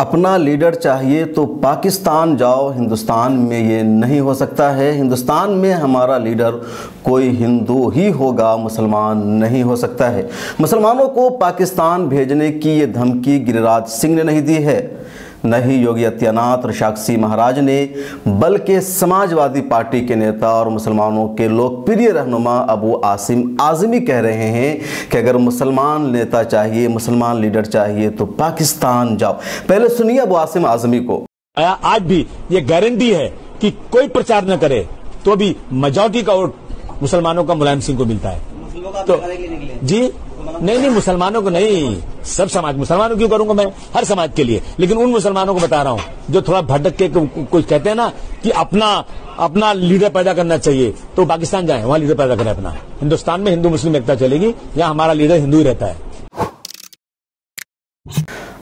अपना लीडर चाहिए तो पाकिस्तान जाओ, हिंदुस्तान में ये नहीं हो सकता है। हिंदुस्तान में हमारा लीडर कोई हिंदू ही होगा, मुसलमान नहीं हो सकता है। मुसलमानों को पाकिस्तान भेजने की ये धमकी गिरिराज सिंह ने नहीं दी है, न ही योगी आदित्यनाथ और साक्षी महाराज ने, बल्कि समाजवादी पार्टी के नेता और मुसलमानों के लोकप्रिय रहनुमा अबू आसिम आज़मी कह रहे हैं कि अगर मुसलमान नेता चाहिए, मुसलमान लीडर चाहिए तो पाकिस्तान जाओ। पहले सुनिए अबू आसिम आज़मी को। आज भी ये गारंटी है कि कोई प्रचार न करे तो भी मेजॉरिटी का वोट मुसलमानों का मुलायम सिंह को मिलता है। तो जी नहीं, मुसलमानों को नहीं, सब समाज। मुसलमानों क्यों करूंगा मैं? हर समाज के लिए। लेकिन उन मुसलमानों को बता रहा हूं जो थोड़ा भटक के कुछ कहते हैं ना कि अपना लीडर पैदा करना चाहिए, तो पाकिस्तान जाए, वहां लीडर पैदा करें अपना। हिंदुस्तान में हिंदू मुस्लिम एकता चलेगी, यहाँ हमारा लीडर हिंदू ही रहता है।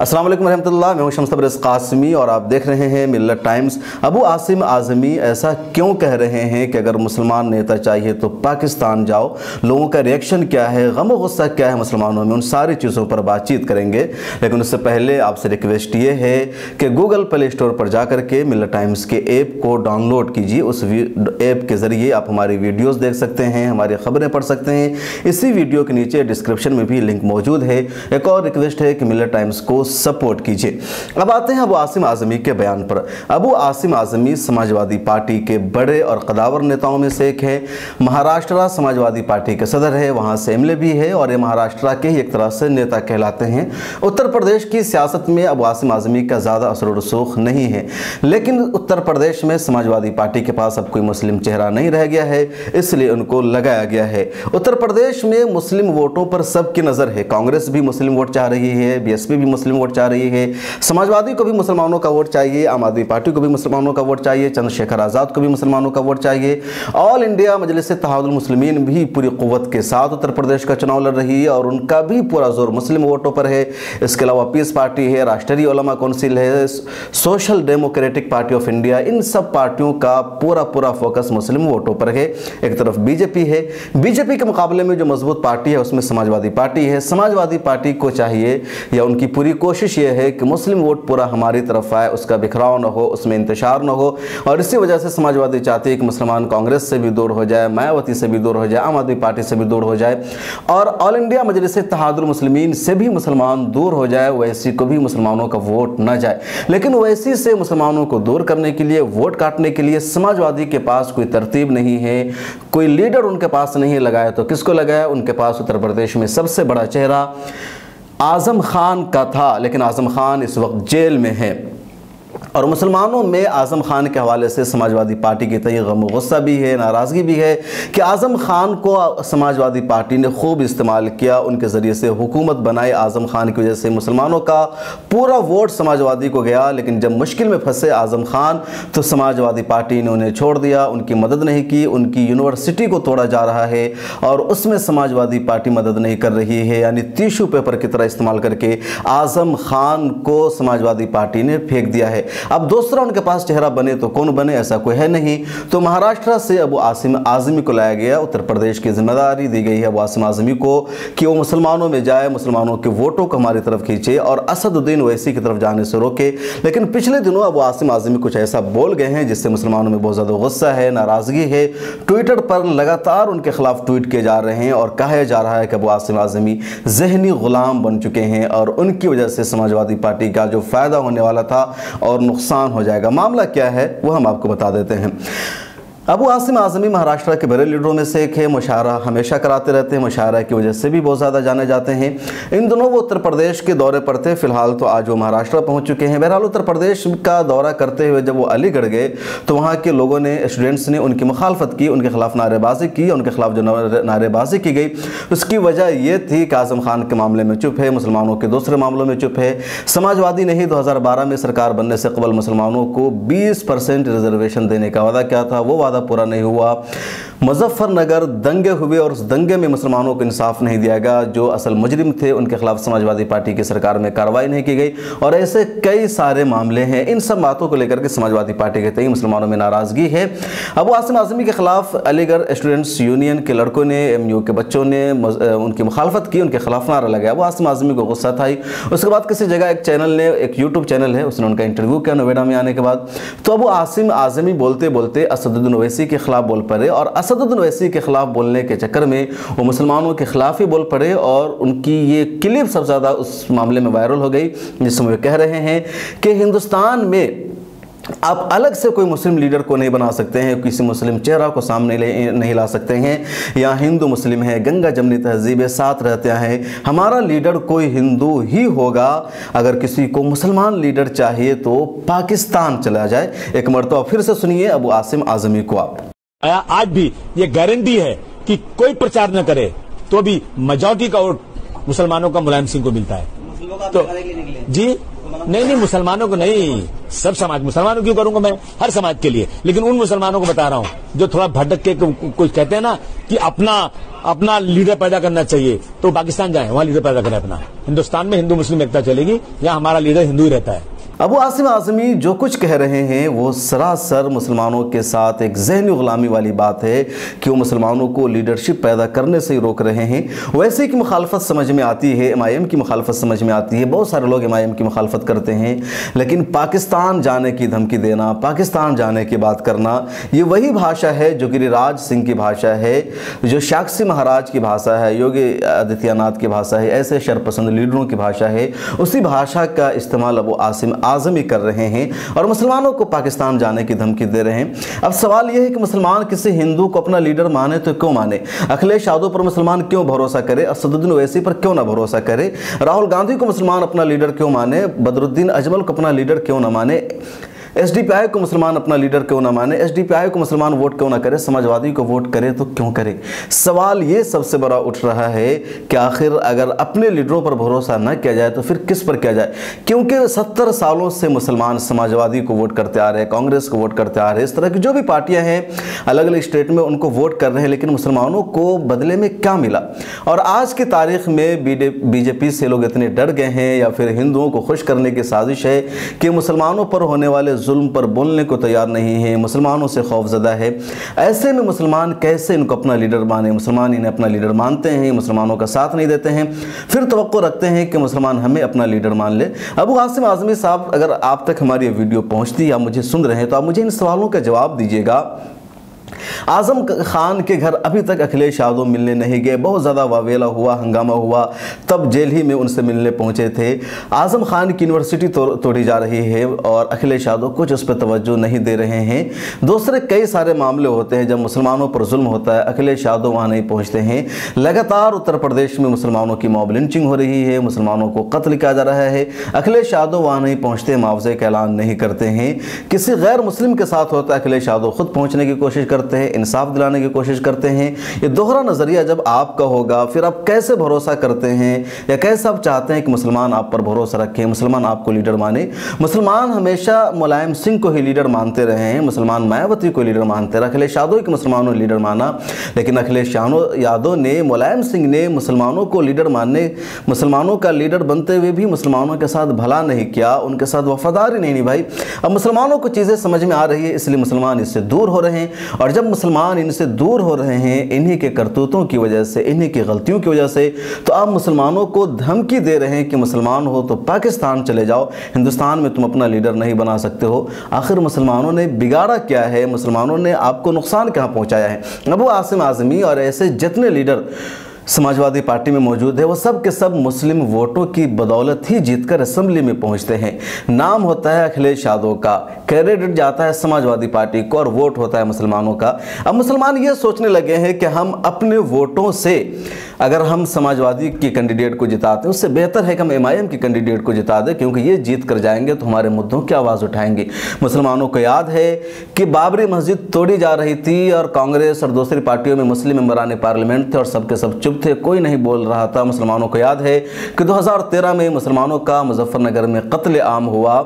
अस्सलाम वालेकुम रहमतुल्लाह, मैं हूं शम्स तबरेज़ कासमी और आप देख रहे हैं मिल्लत टाइम्स। अबू आसिम आज़मी ऐसा क्यों कह रहे हैं कि अगर मुसलमान नेता चाहिए तो पाकिस्तान जाओ? लोगों का रिएक्शन क्या है, गम और गुस्सा क्या है मुसलमानों में, उन सारी चीज़ों पर बातचीत करेंगे। लेकिन उससे पहले आपसे रिक्वेस्ट ये है कि गूगल प्ले स्टोर पर जा कर के मिल्लत टाइम्स के ऐप को डाउनलोड कीजिए। उस ऐप के ज़रिए आप हमारी वीडियोज़ देख सकते हैं, हमारी ख़बरें पढ़ सकते हैं। इसी वीडियो के नीचे डिस्क्रिप्शन में भी लिंक मौजूद है। एक और रिक्वेस्ट है कि मिल्लत टाइम्स को सपोर्ट कीजिए। अब आते हैं अबू आसिम आज़मी के बयान पर। अबू आसिम आज़मी समाजवादी पार्टी के बड़े और कदावर नेताओं में से एक है। महाराष्ट्र समाजवादी पार्टी के सदर है, वहां से एमएलए भी है और ये महाराष्ट्र के ही एक तरह से नेता कहलाते हैं। उत्तर प्रदेश की सियासत में अबू आसिम आज़मी का ज़्यादा असर रसूख नहीं है, लेकिन उत्तर प्रदेश में समाजवादी पार्टी के पास अब कोई मुस्लिम चेहरा नहीं रह गया है, इसलिए उनको लगाया गया है। उत्तर प्रदेश में मुस्लिम वोटों पर सबकी नज़र है। कांग्रेस भी मुस्लिम वोट चाह रही है, बीएसपी भी मुस्लिम वोट चाह रही है, समाजवादी को भी मुसलमानों का वोट चाहिए, आम आदमी पार्टी को भी मुसलमानों का वोट चाहिए, चंद्रशेखर आज़ाद को भी मुसलमानों का वोट चाहिए। ऑल इंडिया मजलिस इत्तेहादुल मुस्लिमीन भी पूरी कुव्वत के साथ उत्तर प्रदेश का चुनाव लड़ रही है और उनका भी पूरा जोर मुस्लिम वोटों पर है। इसके अलावा पीस पार्टी है, राष्ट्रीय उलमा काउंसिल है, social democratic party of India, इन सब पार्टियों का पूरा फोकस मुस्लिम वोटों पर है। एक तरफ बीजेपी है, बीजेपी के मुकाबले में जो मजबूत पार्टी है उसमें समाजवादी पार्टी है। समाजवादी पार्टी को चाहिए या उनकी पूरी कोशिश ये है कि मुस्लिम वोट पूरा हमारी तरफ आए, उसका बिखराव न हो, उसमें इंतशार न हो। और इसी वजह से समाजवादी चाहती है कि मुसलमान कांग्रेस से भी दूर हो जाए, मायावती से भी दूर हो जाए, आम आदमी पार्टी से भी दूर हो जाए और ऑल इंडिया मजलिस इत्तेहादुल मुस्लिमीन से भी मुसलमान दूर हो जाए, वैसी को भी मुसलमानों का वोट न जाए। लेकिन वैसी से मुसलमानों को दूर करने के लिए, वोट काटने के लिए समाजवादी के पास कोई तरतीब नहीं है, कोई लीडर उनके पास नहीं लगाया। तो किसको लगाया? उनके पास उत्तर प्रदेश में सबसे बड़ा चेहरा आज़म खान का था, लेकिन आज़म खान इस वक्त जेल में है और मुसलमानों में आज़म खान के हवाले से समाजवादी पार्टी के तय गम गुस्सा भी है, नाराज़गी भी है कि आज़म खान को समाजवादी पार्टी ने खूब इस्तेमाल किया, उनके ज़रिए से हुकूमत बनाई। आज़म खान की वजह से मुसलमानों का पूरा वोट समाजवादी को गया, लेकिन जब मुश्किल में फंसे आज़म खान तो समाजवादी पार्टी ने उन्हें छोड़ दिया, उनकी मदद नहीं की। उनकी यूनिवर्सिटी को तोड़ा जा रहा है और उसमें समाजवादी पार्टी मदद नहीं कर रही है, यानी टिश्यू पेपर की तरह इस्तेमाल करके आज़म खान को समाजवादी पार्टी ने फेंक दिया है। अब दूसरा उनके पास चेहरा बने तो कौन बने? ऐसा कोई है नहीं। तो महाराष्ट्र से अबू आसिम आज़मी को लाया गया, उत्तर प्रदेश की जिम्मेदारी दी गई है अबू आसिम आज़मी को कि वो मुसलमानों में जाए, मुसलमानों के वोटों को हमारी तरफ खींचे और असदुद्दीन ओवैसी की तरफ जाने से रोके। लेकिन पिछले दिनों अबू आसिम आज़मी कुछ ऐसा बोल गए हैं जिससे मुसलमानों में बहुत ज़्यादा गुस्सा है, नाराज़गी है। ट्विटर पर लगातार उनके खिलाफ ट्वीट किए जा रहे हैं और कहा जा रहा है कि अबू आसिम आज़मी ज़हनी गुलाम बन चुके हैं और उनकी वजह से समाजवादी पार्टी का जो फ़ायदा होने वाला था और नुकसान हो जाएगा। मामला क्या है वो हम आपको बता देते हैं। अबू आसिम आज़मी महाराष्ट्र के बड़े लीडरों में से एक है, मुशायरा हमेशा कराते रहते हैं, मुशायरा की वजह से भी बहुत ज़्यादा जाने जाते हैं। इन दोनों वो उत्तर प्रदेश के दौरे पर थे, फिलहाल तो आज वो महाराष्ट्र पहुंच चुके हैं। बहरहाल उत्तर प्रदेश का दौरा करते हुए जब वो अलीगढ़ गए तो वहाँ के लोगों ने, स्टूडेंट्स ने उनकी मुखालफत की, उनके खिलाफ नारेबाजी की। उनके खिलाफ जो नारेबाजी की गई उसकी वजह ये थी कि आज़म खान के मामले में चुप है, मुसलमानों के दूसरे मामलों में चुप है। समाजवादी ने ही 2012 में सरकार बनने से कबल मुसलमानों को 20% रिजर्वेशन देने का वादा किया था, वो वादा पूरा नहीं हुआ। मुजफ्फरनगर दंगे हुए और उस दंगे में मुसलमानों को इंसाफ नहीं दिया गया। जो असल मुजरिम थे उनके खिलाफ समाजवादी पार्टी की सरकार में कार्रवाई नहीं की गई और ऐसे कई सारे मामले हैं। इन सब बातों को लेकर के समाजवादी पार्टी के तय मुसलमानों में नाराज़गी है। अबू आसिम आज़मी के खिलाफ अलीगढ़ स्टूडेंट्स यूनियन के लड़कों ने, MU के बच्चों ने उनकी मुखालफत की, उनके खिलाफ नारा लगाया। अबू आसिम आज़मी को गुस्सा था। उसके बाद किसी जगह एक चैनल ने, एक यूट्यूब चैनल है, उसने उनका इंटरव्यू किया नोएडा में आने के बाद। तो अबू आसिम आज़मी बोलते बोलते असदुद्दीन ओवैसी के खिलाफ बोल पड़े और असदुद्दीन ओवैसी के खिलाफ बोलने के चक्कर में वो मुसलमानों के खिलाफ ही बोल पड़े और उनकी ये क्लिप सबसे ज़्यादा उस मामले में वायरल हो गई, जिसमें वे कह रहे हैं कि हिंदुस्तान में आप अलग से कोई मुस्लिम लीडर को नहीं बना सकते हैं, किसी मुस्लिम चेहरा को सामने नहीं ला सकते हैं। यहाँ हिंदू मुस्लिम है, गंगा जमनी तहजीबें साथ रहते हैं। हमारा लीडर कोई हिंदू ही होगा। अगर किसी को मुसलमान लीडर चाहिए तो पाकिस्तान चला जाए। एक मरतबा फिर से सुनिए अबू आसिम आज़मी को आप। आज भी ये गारंटी है कि कोई प्रचार न करे तो भी मेजॉरिटी का वोट मुसलमानों का मुलायम सिंह को मिलता है। तो जी नहीं, मुसलमानों को नहीं, सब समाज। मुसलमानों क्यों करूंगा मैं? हर समाज के लिए। लेकिन उन मुसलमानों को बता रहा हूं जो थोड़ा भटक के कुछ कहते हैं ना कि अपना लीडर पैदा करना चाहिए, तो पाकिस्तान जाए, वहां लीडर पैदा करें अपना। हिंदुस्तान में हिंदू मुस्लिम एकता चलेगी, यहाँ हमारा लीडर हिंदू ही रहता है। अबू आसिम आज़मी जो कुछ कह रहे हैं वो सरासर मुसलमानों के साथ एक ज़हनी गुलामी वाली बात है कि वो मुसलमानों को लीडरशिप पैदा करने से ही रोक रहे हैं। वैसे की मुखालफत समझ में आती है, MIM की मुखालफत समझ में आती है, बहुत सारे लोग MIM की मुखालफत करते हैं, लेकिन पाकिस्तान जाने की धमकी देना, पाकिस्तान जाने की बात करना, ये वही भाषा है जो गिरिराज सिंह की भाषा है, जो साक्षी महाराज की भाषा है, योगी आदित्यनाथ की भाषा है, ऐसे शरपसंद लीडरों की भाषा है। उसी भाषा का इस्तेमाल अबू आसिम आज़मी कर रहे हैं और मुसलमानों को पाकिस्तान जाने की धमकी दे रहे हैं। अब सवाल यह है कि मुसलमान किसी हिंदू को अपना लीडर माने तो क्यों माने? अखिलेश यादव पर मुसलमान क्यों भरोसा करे? असदुद्दीन ओवैसी पर क्यों ना भरोसा करे? राहुल गांधी को मुसलमान अपना लीडर क्यों माने? बदरुद्दीन अजमल को अपना लीडर क्यों ना माने? SDPI को मुसलमान अपना लीडर क्यों ना माने? SDPI को मुसलमान वोट क्यों ना करे? समाजवादी को वोट करे तो क्यों करे? सवाल ये सबसे बड़ा उठ रहा है कि आखिर अगर अपने लीडरों पर भरोसा न किया जाए तो फिर किस पर किया जाए? क्योंकि 70 सालों से मुसलमान समाजवादी को वोट करते आ रहे हैं, कांग्रेस को वोट करते आ रहे हैं, इस तरह की जो भी पार्टियां हैं अलग अलग स्टेट में उनको वोट कर रहे हैं, लेकिन मुसलमानों को बदले में क्या मिला? और आज की तारीख में BJP से लोग इतने डर गए हैं या फिर हिंदुओं को खुश करने की साजिश है कि मुसलमानों पर होने वाले जुल्म पर बोलने को तैयार नहीं है, मुसलमानों से खौफजदा है। ऐसे में मुसलमान कैसे इनको अपना लीडर माने? मुसलमान इन्हें अपना लीडर मानते हैं, मुसलमानों का साथ नहीं देते हैं, फिर तवक्को रखते हैं कि मुसलमान हमें अपना लीडर मान ले। अबू आसिम आज़मी साहब, अगर आप तक हमारी ये वीडियो पहुंचती, आप मुझे सुन रहे हैं, तो आप मुझे इन सवालों का जवाब दीजिएगा। आजम खान के घर अभी तक अखिलेश यादव मिलने नहीं गए, बहुत ज़्यादा वावेला हुआ, हंगामा हुआ, तब जेल ही में उनसे मिलने पहुंचे थे। आजम खान की यूनिवर्सिटी तोड़ी जा रही है और अखिलेश यादव कुछ उस पर तवज्जो नहीं दे रहे हैं। दूसरे कई सारे मामले होते हैं जब मुसलमानों पर जुल्म होता है, अखिलेश यादव वहाँ नहीं पहुँचते हैं। लगातार उत्तर प्रदेश में मुसलमानों की मॉब लिंचिंग हो रही है, मुसलमानों को कत्ल किया जा रहा है, अखिलेश यादव वहाँ नहीं पहुँचते, मुआवजे का ऐलान नहीं करते हैं। किसी गैर मुस्लिम के साथ होता है, अखिलेश यादव खुद पहुँचने की कोशिश करते हैं, इंसाफ दिलाने की कोशिश करते हैं। ये दोहरा नजरिया जब आपका होगा, फिर आप कैसे भरोसा करते हैं या कैसे आप चाहते हैं कि मुसलमान आप पर भरोसा रखें, मुसलमान आपको लीडर माने? मुसलमान हमेशा मुलायम सिंह को ही लीडर मानते रहे हैं, मुसलमान मायावती को लीडर मानते रहे, अखिलेश यादव को मुसलमानों ने लीडर माना, लेकिन अखिलेश यादव ने, मुलायम सिंह ने मुसलमानों को लीडर मानने, मुसलमानों का लीडर बनते हुए भी मुसलमानों के साथ भला नहीं किया, उनके साथ वफादारी नहीं निभाई। अब मुसलमानों को चीज़ें समझ में आ रही है, इसलिए मुसलमान इससे दूर हो रहे हैं, और जब मुसलमान इनसे दूर हो रहे हैं इन्हीं के करतूतों की वजह से, इन्हीं की गलतियों की वजह से, तो आप मुसलमानों को धमकी दे रहे हैं कि मुसलमान हो तो पाकिस्तान चले जाओ, हिंदुस्तान में तुम अपना लीडर नहीं बना सकते हो। आखिर मुसलमानों ने बिगाड़ा क्या है? मुसलमानों ने आपको नुकसान कहाँ पहुँचाया है? अबू आसिम आज़मी और ऐसे जितने लीडर समाजवादी पार्टी में मौजूद है, वो सब के सब मुस्लिम वोटों की बदौलत ही जीतकर असेंबली में पहुंचते हैं। नाम होता है अखिलेश यादव का, क्रेडिट जाता है समाजवादी पार्टी को और वोट होता है मुसलमानों का। अब मुसलमान ये सोचने लगे हैं कि हम अपने वोटों से अगर हम समाजवादी के कैंडिडेट को जिताते हैं, उससे बेहतर है कि हम MIM के कैंडिडेट को जिता दें, क्योंकि ये जीत कर जाएंगे तो हमारे मुद्दों की आवाज़ उठाएंगे। मुसलमानों को याद है कि बाबरी मस्जिद तोड़ी जा रही थी और कांग्रेस और दूसरी पार्टियों में मुस्लिम मेंबरान पार्लियामेंट थे और सबके सब चुप थे, कोई नहीं बोल रहा था। मुसलमानों को याद है कि 2013 में मुसलमानों का मुजफ्फरनगर में कत्ल आम हुआ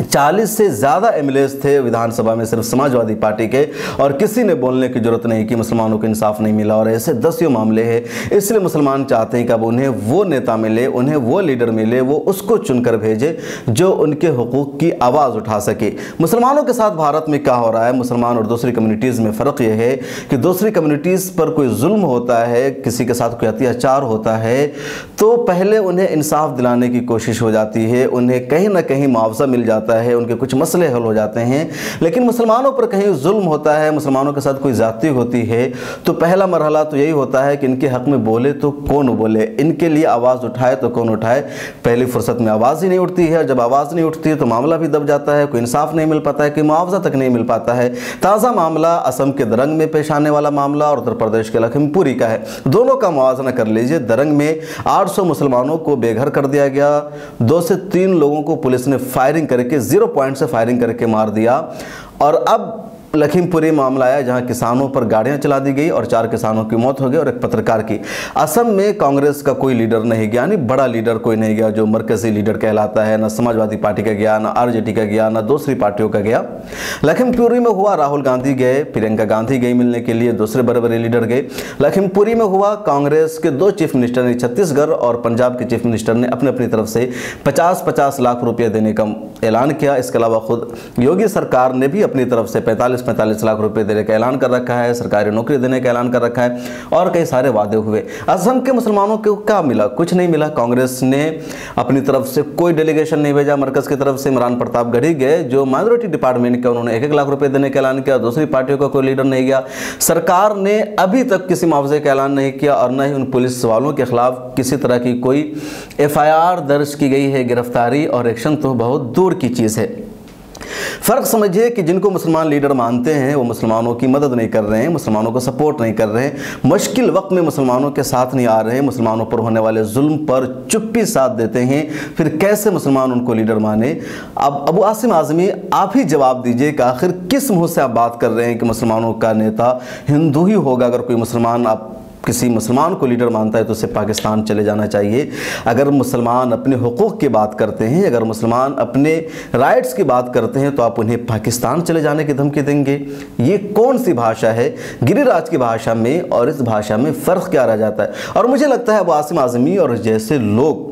40 से ज़्यादा एमएलएस थे विधानसभा में सिर्फ समाजवादी पार्टी के, और किसी ने बोलने की जरूरत नहीं कि मुसलमानों को इंसाफ नहीं मिला। और ऐसे दसियों मामले हैं। इसलिए मुसलमान चाहते हैं कि अब उन्हें वो नेता मिले, उन्हें वो लीडर मिले, वो उसको चुनकर भेजे जो उनके हुकूक की आवाज़ उठा सके। मुसलमानों के साथ भारत में क्या हो रहा है, मुसलमान और दूसरी कम्युनिटीज़ में फ़र्क यह है कि दूसरी कम्युनिटीज़ पर कोई जुल्म होता है, किसी के साथ कोई अत्याचार होता है, तो पहले उन्हें इंसाफ दिलाने की कोशिश हो जाती है, उन्हें कहीं ना कहीं मुआवजा मिल जाता है, उनके कुछ मसले हल हो जाते हैं। लेकिन मुसलमानों पर कहीं जुल्म होता है, मुसलमानों के साथ कोई ज़्यादती होती है, तो पहला मरहला तो यही होता है कि इनके हक़ में बोले तो कौन बोले, इनके लिए आवाज़ उठाए तो कौन उठाए। पहली फुर्सत में आवाज़ ही नहीं उठती है, जब आवाज़ नहीं उठती है तो मामला भी दब जाता है, कोई इंसाफ नहीं मिल पाता है, कोई मुआवजा तक नहीं मिल पाता है। ताज़ा मामला असम के दरंग में पेश आने वाला मामला और उत्तर प्रदेश के लखीमपुरी का है। दोनों का मुआवजा कर लीजिए। दरंग में 800 मुसलमानों को बेघर कर दिया गया, 2 से 3 लोगों को पुलिस ने फायरिंग करके 0 पॉइंट से फायरिंग करके मार दिया। और अब लखीमपुरी मामला आया जहां किसानों पर गाड़ियां चला दी गई और 4 किसानों की मौत हो गई और एक पत्रकार की। असम में कांग्रेस का कोई लीडर नहीं गया, यानी बड़ा लीडर कोई नहीं गया जो मरकजी लीडर कहलाता है। ना समाजवादी पार्टी का गया, ना आरजेडी का गया, ना दूसरी पार्टियों का गया। लखीमपुरी में हुआ, राहुल गांधी गए, प्रियंका गांधी गई मिलने के लिए, दूसरे बड़े बड़े लीडर गए। लखीमपुरी में हुआ, कांग्रेस के 2 चीफ मिनिस्टर ने, छत्तीसगढ़ और पंजाब के चीफ मिनिस्टर ने अपनी अपनी तरफ से 50-50 लाख रुपये देने का ऐलान किया। इसके अलावा खुद योगी सरकार ने भी अपनी तरफ से 45 लाख रुपए देने का ऐलान कर रखा है, सरकारी नौकरी देने का ऐलान कर रखा है और कई सारे वादे हुए। असम के मुसलमानों को क्या मिला? कुछ नहीं मिला। कांग्रेस ने अपनी तरफ से कोई डेलीगेशन नहीं भेजा, मरकज की तरफ से इमरान प्रतापगढ़ी गए जो माइनॉरिटी डिपार्टमेंट के, उन्होंने 1-1 लाख रुपए देने का ऐलान किया। दूसरी पार्टियों का कोई लीडर नहीं गया। सरकार ने अभी तक किसी मुआवजे का ऐलान नहीं किया और न ही उन पुलिस वालों के खिलाफ किसी तरह की कोई FIR दर्ज की गई है। गिरफ्तारी और एक्शन तो बहुत दूर की चीज़ है। फ़र्क समझिए कि जिनको मुसलमान लीडर मानते हैं वो मुसलमानों की मदद नहीं कर रहे हैं, मुसलमानों को सपोर्ट नहीं कर रहे हैं, मुश्किल वक्त में मुसलमानों के साथ नहीं आ रहे हैं, मुसलमानों पर होने वाले जुल्म पर चुप्पी साथ देते हैं। फिर कैसे मुसलमान उनको लीडर माने? अब अबू आसिम आज़मी आप ही जवाब दीजिए कि आखिर किस मुँह से आप बात कर रहे हैं कि मुसलमानों का नेता हिंदू ही होगा? अगर कोई मुसलमान, आप किसी मुसलमान को लीडर मानता है तो उसे पाकिस्तान चले जाना चाहिए। अगर मुसलमान अपने हुकूक की बात करते हैं, अगर मुसलमान अपने राइट्स की बात करते हैं तो आप उन्हें पाकिस्तान चले जाने की धमकी देंगे? ये कौन सी भाषा है? गिरिराज की भाषा में और इस भाषा में फ़र्क क्या रह जाता है? और मुझे लगता है अबू आसिम आज़मी और जैसे लोग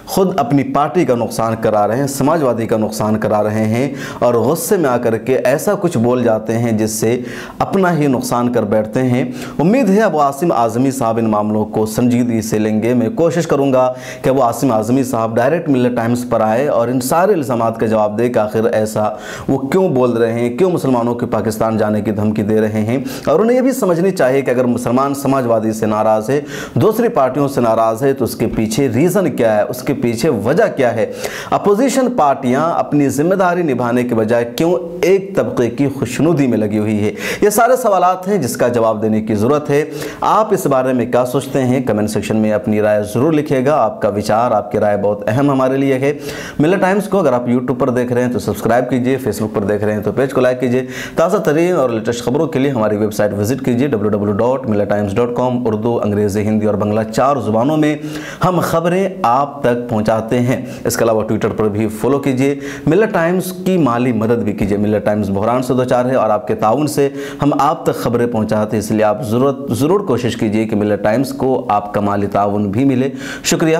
खुद अपनी पार्टी का नुकसान करा रहे हैं, समाजवादी का नुकसान करा रहे हैं और गुस्से में आकर के ऐसा कुछ बोल जाते हैं जिससे अपना ही नुकसान कर बैठते हैं। उम्मीद है अबू आसिम आज़मी साहब इन मामलों को संजीदगी से लेंगे। मैं कोशिश करूंगा कि अबू आसिम आज़मी साहब डायरेक्ट मिल्लत टाइम्स पर आए और इन सारे इल्ज़ामात का जवाब दे कि आखिर ऐसा वो क्यों बोल रहे हैं, क्यों मुसलमानों को पाकिस्तान जाने की धमकी दे रहे हैं। और उन्हें यह भी समझनी चाहिए कि अगर मुसलमान समाजवादी से नाराज़ है, दूसरी पार्टियों से नाराज़ है, तो उसके पीछे रीज़न क्या है, उसके पीछे वजह क्या है? अपोजिशन पार्टियां अपनी जिम्मेदारी निभाने के बजाय क्यों एक तबके की खुशनुदी में लगी हुई है? ये सारे सवालात हैं जिसका जवाब देने की ज़रूरत है। आप इस बारे में क्या सोचते हैं? कमेंट सेक्शन में अपनी राय ज़रूर लिखिएगा। आपका विचार, आपकी राय बहुत अहम हमारे लिए है। मिल्लत टाइम्स को अगर आप यूट्यूब पर देख रहे हैं तो सब्सक्राइब कीजिए, फेसबुक पर देख रहे हैं तो पेज को लाइक कीजिए। ताज़ा तरीन और लेटेस्ट खबरों के लिए हमारी वेबसाइट विजिट कीजिए www.millattimes.com। उर्दू, अंग्रेज़ी, हिंदी और बांग्ला 4 ज़ुबानों में हम खबरें आप तक पहुँचाते हैं। इसके अलावा ट्विटर पर भी फॉलो कीजिए। मिल्लत टाइम्स की माली मदद भी कीजिए। मिल्लत टाइम्स बहरान से 2-4 है और आपके ताउन से हम आप तक खबरें पहुंचाते हैं, इसलिए आप ज़रूर कोशिश कीजिए कि मिल्लत टाइम्स को आपका माली ताउन भी मिले। शुक्रिया।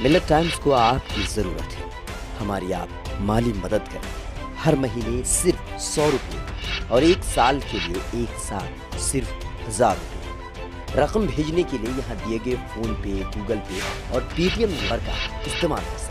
मिल्लत टाइम्स को आपकी ज़रूरत है, हमारी आप माली मदद करें। हर महीने सिर्फ 100 रुपये और 1 साल के लिए एक साथ सिर्फ 1000 रुपये। रकम भेजने के लिए यहाँ दिए गए फ़ोन पे, गूगल पे और पेटीएम नंबर का इस्तेमाल कर सकते हैं।